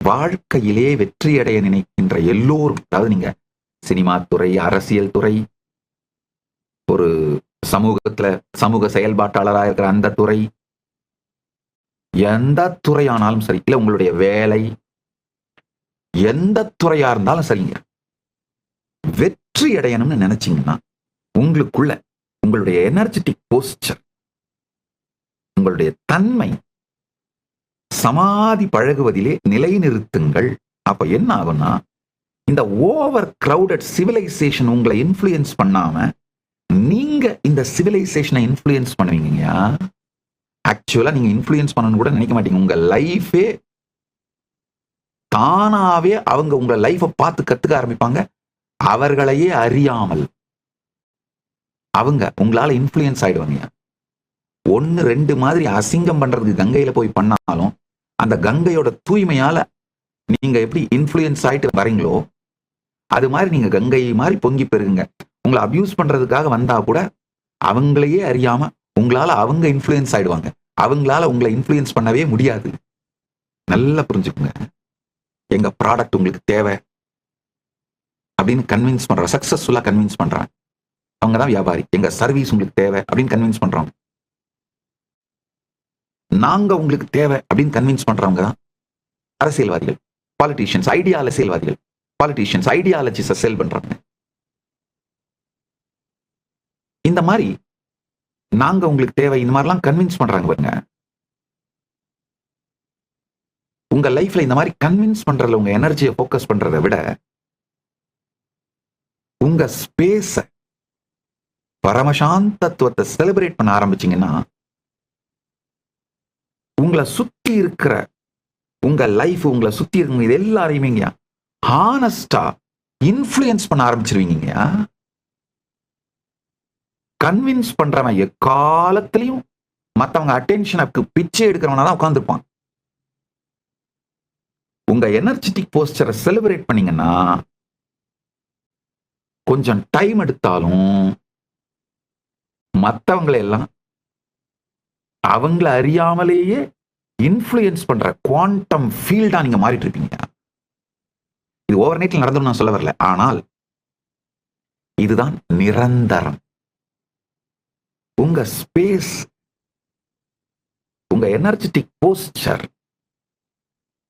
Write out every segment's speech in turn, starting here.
வாழ்க்கையிலே வெற்றியடைய நினைக்கின்ற எல்லோரும், அதாவது நீங்க சினிமா துறை, அரசியல் துறை, ஒரு சமூக செயல்பாட்டாளராக இருக்கிற அந்த துறை, எந்த துறையானாலும் சரி, இல்ல உங்களுடைய வேலை, எந்த துறையா இருந்தாலும் சரிங்க, வெற்றி அடையணும்னு நினைச்சீங்கன்னா உங்களுக்குள்ள உங்களுடைய எனர்ஜெட்டிக் போஸ்டர், உங்களுடைய தன்மை சமாதி பழகுவதிலே நிலைநிறுத்துங்கள். அப்ப என்ன ஆகும்னா, இந்த ஓவர் கிரவுடட் சிவிலைசேஷன் உங்களை இன்ஃப்ளூயன்ஸ் பண்ணாம நீங்க இந்த சிவிலைசேஷனை இன்ஃப்ளூயன்ஸ் பண்ணுவீங்க. ஆக்சுவலா நீங்க இன்ஃப்ளூயன்ஸ் பண்ணணும்னு கூட நினைக்க மாட்டீங்க. உங்க லைஃபே தானாவே அவங்க உங்க லைஃபை பார்த்து கத்துக்க ஆரம்பிப்பாங்க. அவர்களையே அறியாமல் அவங்க உங்களால இன்ஃப்ளூயன்ஸ் ஆயிடுவாங்க. 1-2 மாதிரி அசிங்கம் பண்றதுக்கு கங்கையில போய் பண்ணாலும் அந்த கங்கையோட தூய்மையால நீங்க எப்படி இன்ஃப்ளூயன்ஸ் ஆயிட்டு வரீங்களோ அது மாதிரி நீங்க கங்கை மாதிரி பொங்கி பெருகுங்க. உங்களை அபியூஸ் பண்றதுக்காக வந்தா கூட அவங்களையே அறியாம உங்களால அவங்க இன்ஃப்ளூயன்ஸ் ஆயிடுவாங்க. அவங்களால உங்களை இன்ஃப்ளூயன்ஸ் பண்ணவே முடியாது. நல்லா புரிஞ்சுக்குங்க. எங்க ப்ராடக்ட் உங்களுக்கு தேவை அப்படின்னு கன்வின்ஸ் பண்ற, சக்சஸ்ஃபுல்லா கன்வின்ஸ் பண்றாங்க, அவங்க தான் வியாபாரி. எங்க சர்வீஸ் உங்களுக்கு தேவை அப்படின்னு கன்வின்ஸ் பண்றவங்க, நாங்க உங்களுக்கு தேவை அப்படின்னு கன்வின்ஸ் பண்றவங்க தான் அரசியல்வாதிகள், பாலிட்டிஷியன்ஸ், அரசியல்வாதிகள், பாலிட்டிஷியன்ஸ் ஐடியாலஜிஸை செல் பண்றாங்க. இந்த மாதிரி நாங்க உங்களுக்கு தேவை, இந்த மாதிரிலாம் கன்வின்ஸ் பண்றாங்க பாருங்க. உங்க லைஃப்ல இந்த மாதிரி கன்வின்ஸ் பண்றதுல உங்க எனர்ஜியை போக்கஸ் பண்றதை விட உங்க ஸ்பேஸ, பரமசாந்தத்துவத்தை செலிப்ரேட் பண்ண ஆரம்பிச்சீங்கன்னா உங்களை சுத்தி இருக்கிற உங்க லைஃப், உங்களை சுத்தி இருக்கிற இது எல்லாரையுமே ஹானஸ்டா இன்ஃப்ளூயன்ஸ் பண்ண ஆரம்பிச்சிருவீங்க. கன்வின்ஸ் பண்றவன் எக்காலத்திலையும் மற்றவங்க அட்டென்ஷனுக்கு பிச்சை எடுக்கிறவனா தான் உட்கார்ந்துருப்பான். உங்க எனர்ஜெட்டிக் போஸ்டரை செலிப்ரேட் பண்ணீங்கன்னா கொஞ்சம் டைம் எடுத்தாலும் மற்றவங்களை எல்லாம் அவங்கள அறியாமலேயே இன்ஃப்ளூயன்ஸ் பண்ற குவாண்டம் ஃபீல்டா நீங்க மாறிட்டு இருப்பீங்க. இது ஓவர் நைட்ல நடந்துடும் நான் சொல்ல வரல, ஆனால் இதுதான் நிரந்தரம். உங்க ஸ்பேஸ், உங்க எனர்ஜெட்டிக் போஸ்டர்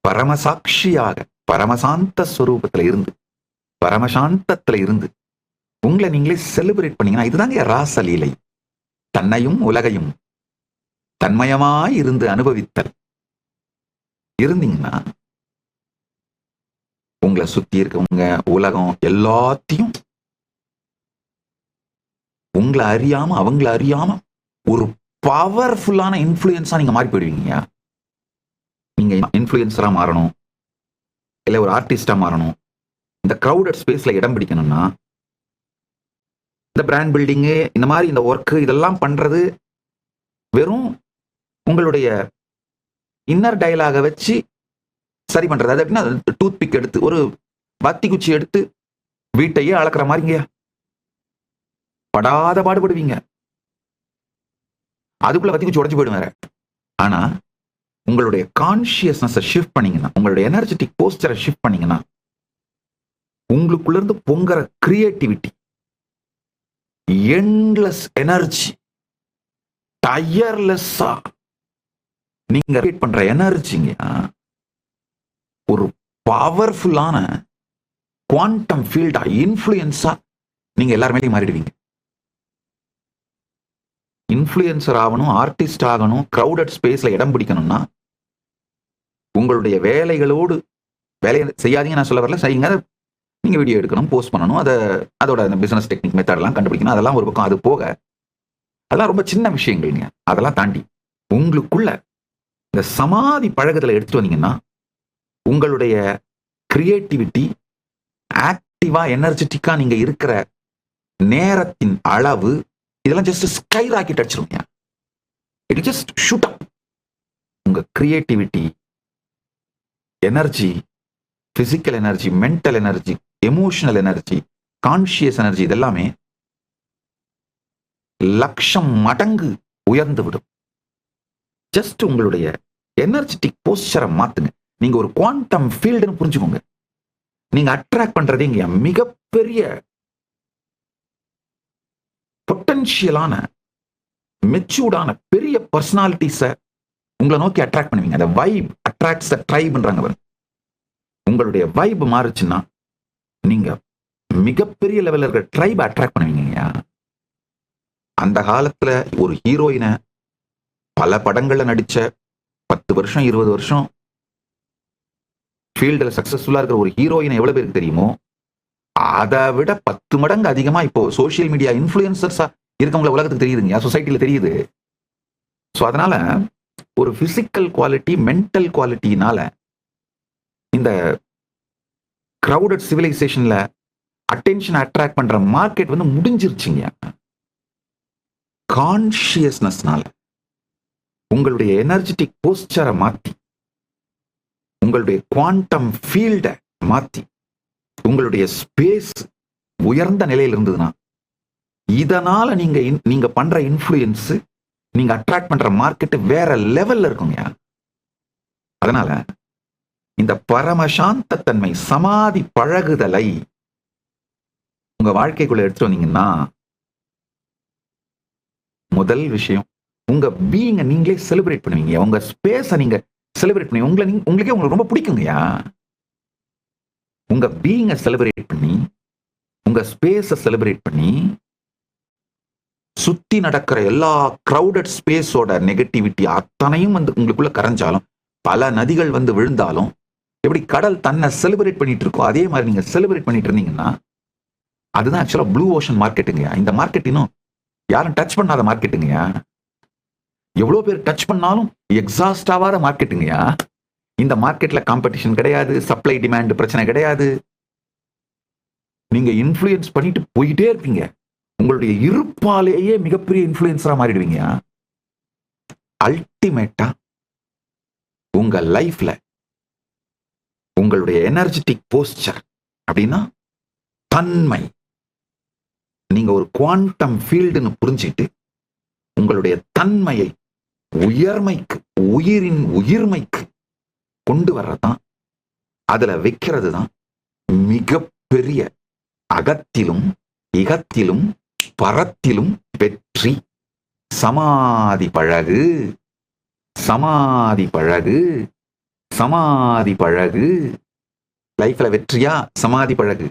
பரமசாட்சியாக பரமசாந்த ஸ்வரூபத்துல இருந்து, பரமசாந்தத்துல இருந்து உங்களை நீங்களே செலிப்ரேட் பண்ணீங்கன்னா இதுதாங்க ராசலீலை. தன்னையும் உலகையும் தன்மயமாய் இருந்து அனுபவித்தல் இருந்தீங்கன்னா உங்களை சுத்தி இருக்கவங்க, உலகம் எல்லாத்தையும் உங்களை அறியாம அவங்கள அறியாம ஒரு பவர்ஃபுல்லான இன்ஃப்ளூயன்ஸா நீங்க மாறி போயிடுவீங்க. நீங்க இன்ஃப்ளூயன்சரா மாறணும், இல்ல ஒரு ஆர்டிஸ்டா மாறணும், இந்த கிரவுடட் ஸ்பேஸ்ல இடம் பிடிக்கணும்னா இந்த பிராண்ட் பில்டிங்கு, இந்த மாதிரி இந்த ஒர்க்கு இதெல்லாம் பண்றது வெறும் உங்களுடைய இன்னர் டயலாக வச்சு சரி பண்றது. அது எப்படின்னா டூத் பிக் எடுத்து ஒரு பத்தி குச்சி எடுத்து வீட்டையே அளக்குற மாதிரிங்க படாத பாடுபடுவீங்க. அதுக்குள்ள பத்தி குச்சி உடஞ்சு போயிடும் வேற. ஆனா உங்களுடைய கான்சியஸ்னஸை ஷிஃப்ட் பண்ணீங்கன்னா, உங்களுடைய எனர்ஜெட்டிக் போஸ்டரை ஷிஃப்ட் பண்ணீங்கன்னா உங்களுக்குள்ள இருந்து பொங்குற கிரியேட்டிவிட்டி, எண்ட்லெஸ் எனர்ஜி, டயர்லெஸ்ஸா நீங்க கிரியேட் பண்ற எனர்ஜிங்க ஒரு பவர்ஃபுல்லான குவாண்டம் ஃபீல்டா, இன்ஃப்ளூயன்ஸா நீங்க எல்லாருமே மாறிடுவீங்க. இன்ஃப்ளூயன்சர் ஆகணும், ஆர்டிஸ்ட் ஆகணும், கிரவுடட் ஸ்பேஸ்ல இடம் பிடிக்கணும்னா உங்களுடைய வேலைகளோடு வேலையை செய்யாதீங்க நான் சொல்ல வரல, செய்யுங்க. நீங்க வீடியோ எடுக்கணும், போஸ்ட் பண்ணணும், அதோட பிசினஸ் டெக்னிக் மெத்தட் எல்லாம் கண்டுபிடிக்கணும். அதெல்லாம் ஒரு பக்கம். அது போக அதெல்லாம் ரொம்ப சின்ன விஷயங்கள்ங்க. அதெல்லாம் தாண்டி உங்களுக்குள்ள இந்த சமாதி பழக்கத்துல எடுத்துட்டு வந்தீங்கன்னா உங்களுடைய கிரியேட்டிவிட்டி, ஆக்டிவா எனர்ஜெட்டிக்கா நீங்க இருக்கிற நேரத்தின் அளவு இதெல்லாம் ஜஸ்ட் ஸ்கை ராக்கெட் அடிச்சிருங்க. It just shoot up. உங்க creativity, energy, physical energy, mental energy, emotional energy, conscious energy இதெல்லாமே 1,00,000 மடங்கு உயர்ந்து விடும். ஜஸ்ட் உங்களுடைய எனர்ஜெட்டிக் போஸ்டரை மாத்துங்க. நீங்க ஒரு குவாண்டம் ஃபீல்டுன்னு புரிஞ்சுக்கோங்க. நீங்க அட்ராக்ட் பண்றது இங்க மிகப்பெரிய பொட்டன்ஷியலான மெச்சூர்டான பெரிய பர்சனாலிட்டிஸ உங்களை நோக்கி அட்ராக்ட் பண்ணுவீங்க. அந்த வைப் அட்ராக்ட்ஸ் த ட்ரைப்ன்றாங்க. உங்களுடைய வைப் மாறுச்சுன்னா நீங்க மிகப்பெரிய லெவல்ல இருக்கிற ட்ரைப் அட்ராக்ட் பண்ணுவீங்க. அந்த காலத்துல ஒரு ஹீரோயினை பல படங்கள்ல நடிச்ச 10 வருஷம் 20 வருஷம் ஃபீல்டுல சக்சஸ்ஃபுல்லா இருக்கிற ஒரு ஹீரோயினை எவ்வளவு பேருக்கு தெரியுமோ, அதை விட 10 மடங்கு அதிகமா இப்போ சோசியல் மீடியா இன்ஃபுளுசர்ஸா இருக்கவங்கள உலகத்துக்கு தெரியுதுங்க, சொசைட்டில தெரியுது. ஸோ அதனால ஒரு பிசிக்கல் குவாலிட்டி மென்டல் குவாலிட்டினால இந்த கிரவுடட் சிவிலைசேஷன்ல அட்டென்ஷன் அட்ராக்ட் பண்ற மார்க்கெட் வந்து முடிஞ்சிருச்சுங்க. கான்ஷியஸ்னஸ்னால உங்களுடைய எனர்ஜெட்டிக் போஸ்டரை மாத்தி, உங்களுடைய குவாண்டம் ஃபீல்டை மாத்தி, உங்களுடைய ஸ்பேஸ் உயர்ந்த நிலையில் இருந்ததுன்னா, இதனால நீங்க பண்ற இன்ஃப்ளூயன்ஸ், நீங்க அட்ராக்ட் பண்ற மார்க்கெட் வேற லெவல்ல இருக்குங்க. அதனால இந்த பரமசாந்த தன்மை சமாதி பழகுதலை உங்க வாழ்க்கைக்குள்ள எடுத்துட்டு வந்தீங்கன்னா, முதல் விஷயம் உங்க பீயிங்க நீங்களே செலிப்ரேட் பண்ணுவீங்க. உங்க ஸ்பேஸை நீங்க செலிப்ரேட் பண்ணி உங்களுக்கே உங்களுக்கு ரொம்ப பிடிக்குங்கயா. உங்க பீயிங்க செலிப்ரேட் பண்ணி, உங்க ஸ்பேஸை செலிப்ரேட் பண்ணி, சுத்தி நடக்கிற எல்லா கிரவுடட் ஸ்பேஸோட நெகட்டிவிட்டி அத்தனையும் வந்து உங்களுக்குள்ள கரைஞ்சாலும், பல நதிகள் வந்து விழுந்தாலும், எப்படி கடல் தன்னை செலிப்ரேட் பண்ணிட்டு இருக்கோ அதே மாதிரி நீங்க செலிப்ரேட் பண்ணிட்டு இருந்தீங்கன்னா, அதுதான் ஆக்சுவலா ப்ளூ ஓஷன் மார்க்கெட்டுங்க. இந்த மார்க்கெட் இன்னும் யாரும் டச் பண்ணாத மார்க்கெட்டுங்கயா. எவ்வளவு பேர் டச் பண்ணாலும் எக்ஸாஸ்ட் ஆகாத மார்க்கெட்டுங்கயா. இந்த மார்க்கெட்ல காம்படிஷன் கிடையாது, சப்ளை டிமாண்ட் பிரச்சனை கிடையாது. நீங்க இன்ஃப்ளூயன்ஸ் பண்ணிட்டு போயிட்டே இருப்பீங்க. உங்களுடைய இருப்பாலேயே மிகப்பெரிய இன்ஃப்ளூயன்ஸரா மாறிடுவீங்க. அல்டிமேட்டா உங்க லைஃப்ல உங்களுடைய எனர்ஜெட்டிக் போஸ்டர் அப்படின்னா தன்மை, நீங்க ஒரு குவாண்டம் ஃபீல்டுன்னு புரிஞ்சிட்டு உங்களுடைய தன்மையை உயர்மைக்கு, உயிரின் உயிர்மைக்கு கொண்டு வர்றதுதான், அதுல வைக்கிறது தான் மிகப்பெரிய அகத்திலும் இகத்திலும் பரத்திலும் வெற்றி. சமாதி பழகு, சமாதி பழகு, சமாதி பழகு. லைஃப்ல வெற்றியா சமாதி பழகு,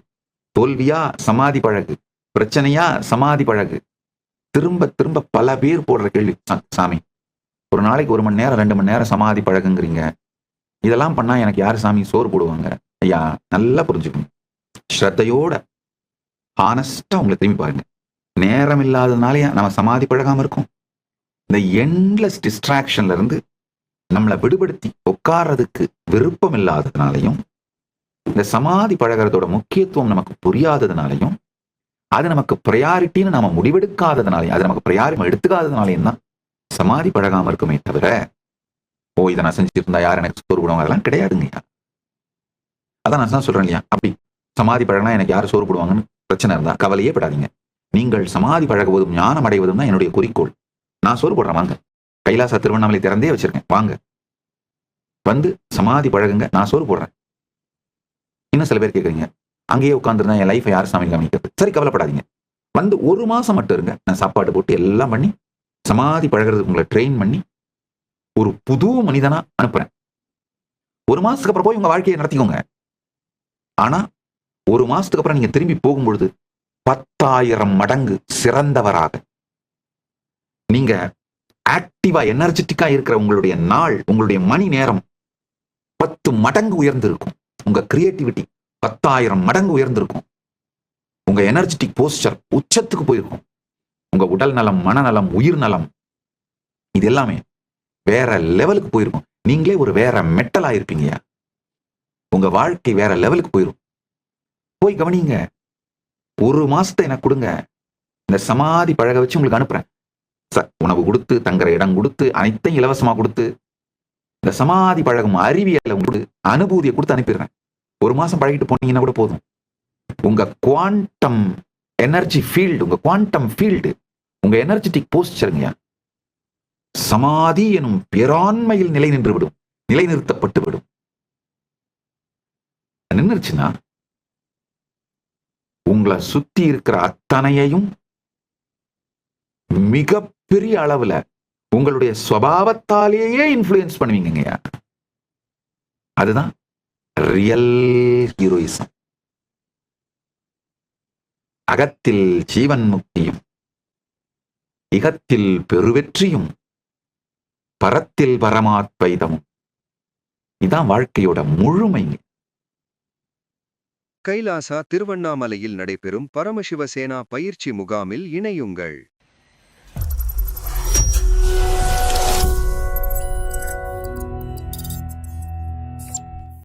தோல்வியா சமாதி பழகு, பிரச்சனையா சமாதி பழகு. திரும்ப திரும்ப பல பேர் போடுற கேள்வி, சாமி ஒரு நாளைக்கு 1 மணி நேரம் 2 மணி நேரம் சமாதி பழகுங்கிறீங்க, இதெல்லாம் பண்ணா எனக்கு யாரு சாமி சோறு போடுவாங்க? ஐயா நல்லா புரிஞ்சுக்கணும், ஸ்ரத்தையோட ஹானஸ்டா உங்களை திரும்பி பாருங்க. நேரம் இல்லாததுனாலயா நம்ம சமாதி பழகாம இருக்கோம்? இந்த எண்ட்லெஸ் டிஸ்ட்ராக்ஷன்ல இருந்து நம்மளை விடுபடுத்தி உட்கார்றதுக்கு விருப்பம் இல்லாததுனாலையும், இந்த சமாதி பழகிறதோட முக்கியத்துவம் நமக்கு புரியாததுனாலையும், அது நமக்கு ப்ரையாரிட்டின்னு நம்ம முடிவெடுக்காததுனாலையும், அது நமக்கு ப்ரையாரிட்டி எடுத்துக்காததுனாலையும் தான் சமாதி பழகாம இருக்குமே தவிர, ஓ இதை நான் செஞ்சுருந்தா யார் எனக்கு சோறு போடுவாங்க, அதெல்லாம் கிடையாதுங்கய்யா. அதான் நான் தான் சொல்றேன் இல்லையா, அப்படி சமாதி பழகினா எனக்கு யார் சோறு போடுவாங்கன்னு பிரச்சனை இருந்தா கவலையே படாதீங்க. நீங்கள் சமாதி பழகுவதும் ஞானம் அடைவதும் தான் என்னுடைய குறிக்கோள். நான் சோறு போடுறேன், வாங்க. கைலாச திருவண்ணாமலை திறந்தே வச்சிருக்கேன், வாங்க வந்து சமாதி பழகுங்க, நான் சோறு போடுறேன். இன்னும் சில பேர் கேட்குறீங்க, அங்கேயே உட்காந்துருந்தா என் லைஃபை யார் சாமி கவனிக்கிறது? சரி, கவலைப்படாதீங்க, வந்து 1 மாசம் மட்டும் இருங்க. நான் சாப்பாடு போட்டு எல்லாம் பண்ணி சமாதி பழகிறதுக்கு உங்களை ட்ரெயின் பண்ணி ஒரு புது மனிதனா அனுப்புறேன். 1 மாசத்துக்கு அப்புறம் போய் உங்க வாழ்க்கையை நடத்திக்கோங்க. ஆனா 1 மாசத்துக்கு அப்புறம் நீங்க திரும்பி போகும்பொழுது 10,000 மடங்கு சிறந்தவராக, நீங்க ஆக்டிவா எனர்ஜெட்டிக்கா இருக்கிற உங்களுடைய நாள், உங்களுடைய மணி நேரம் 10 மடங்கு உயர்ந்திருக்கும். உங்க கிரியேட்டிவிட்டி 10,000 மடங்கு உயர்ந்திருக்கும். உங்க எனர்ஜெட்டிக் போஸ்டர் உச்சத்துக்கு போயிருக்கும். உங்க உடல் நலம், மனநலம், உயிர் நலம், இது எல்லாமே வேற லெவலுக்கு போயிருக்கும். நீங்களே ஒரு வேற மெட்டலா இருப்பீங்க. உங்க வாழ்க்கை வேற லெவலுக்கு போயிரும். போய் கவனிங்க. 1 மாசத்தை எனக்கு கொடுங்க, இந்த சமாதி பழக வச்சு உங்களுக்கு அனுப்புறேன். உணவு கொடுத்து, தங்குற இடம் கொடுத்து, அனைத்தையும் இலவசமா கொடுத்து, இந்த சமாதி பழகும் அறிவியலை அனுபூதியை கொடுத்து அனுப்பிடுறேன். 1 மாசம் பழகிட்டு போனீங்கன்னா கூட போதும். உங்க குவாண்டம் எனர்ஜி ஃபீல்டு, உங்க குவாண்டம் ஃபீல்டு, உங்க எனர்ஜெட்டிக் போஸ்டருங்க சமாதி எனும் பேராண்மையில் நிலைநிறுத்தப்பட்டு விடும். நின்னுருச்சுன்னா உங்களை சுத்தி இருக்கிற அத்தனையையும் மிகப்பெரிய அளவுல உங்களுடைய சுபாவத்தாலேயே இன்ஃப்ளூயன்ஸ் பண்ணுவீங்கய்யா. அதுதான் ரியல் ஹீரோயிசம். அகத்தில் ஜீவன் முக்தியும் இகத்தில் பெருவெற்றியும் பரத்தில் பரமாத்வைதமும். இதான் வாழ்க்கையோட முழுமை. கைலாசா திருவண்ணாமலையில் நடைபெறும் பரமசிவசேனா பயிற்சி முகாமில் இணையுங்கள்.